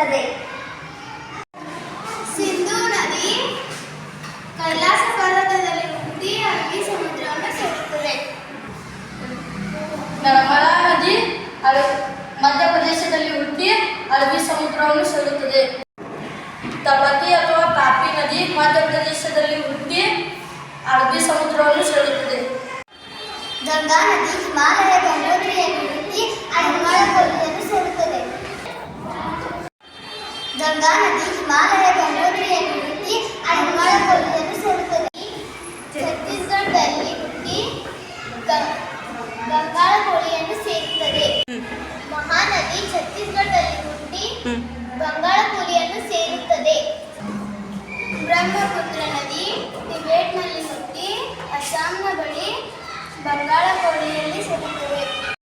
ಸೇರುತ್ತದೆ. ಸಿಂಧೂ ನದಿ ಕೈಲಾಸ ಪರ್ವತದಲ್ಲಿ ಹುಟ್ಟಿ ಅರಬ್ಬಿ ಸಮುದ್ರವನ್ನು ಸೇರುತ್ತದೆ. ನರ್ಮದಾ ನದಿ ಮಧ್ಯಪ್ರದೇಶದಲ್ಲಿ ಹುಟ್ಟಿ ಅರಬ್ಬಿ ಸಮುದ್ರವನ್ನು ಸೇರುತ್ತದೆ. ತಪತಿ ಅಥವಾ ತಾಪಿ ನದಿ ಮಧ್ಯಪ್ರದೇಶದಲ್ಲಿ ಹುಟ್ಟಿ ಅರಬ್ಬಿ ಸಮುದ್ರವನ್ನು ಸೇರುತ್ತದೆ. ಗಂಗಾ ನದಿ ಹಿಮಾಲಯ ಗಂಗೋತ್ರಿಯಲ್ಲಿ ಹುಟ್ಟಿ ಬಂಗಾಳ ಕೊಲ್ಲಿಯನ್ನು ಸೇರುತ್ತದೆ. ಗಂಗಾ ನದಿ ಹಿಮಾಲಯ ಗಂಗೋತ್ರಿಯಲ್ಲಿ ಹುಟ್ಟಿ ಬಂಗಾಳ ಕೊಲ್ಲಿಯನ್ನು ಸೇರುತ್ತದೆ. ಛತ್ತೀಸ್ಗಢದಲ್ಲಿ ಹುಟ್ಟಿ ಬಂಗಾಳ ಕೊಲ್ಲಿಯನ್ನು ಸೇರುತ್ತದೆ. ಮಹಾನದಿ ಛತ್ತೀಸ್ಗಢದಲ್ಲಿ ಹುಟ್ಟಿ ಬಂಗಾಳ ಕೊಲ್ಲಿಯನ್ನು ಸೇರುತ್ತದೆ. ಬ್ರಹ್ಮಪುತ್ರ ನದಿ ಟಿಬೆಟ್ನಲ್ಲಿ ಹುಟ್ಟಿ ಅಸ್ಸಾಂನ ಬಳಿ ಬಂಗಾಳ ಕೊಲ್ಲಿಯಲ್ಲಿ ಸೇರುತ್ತದೆ.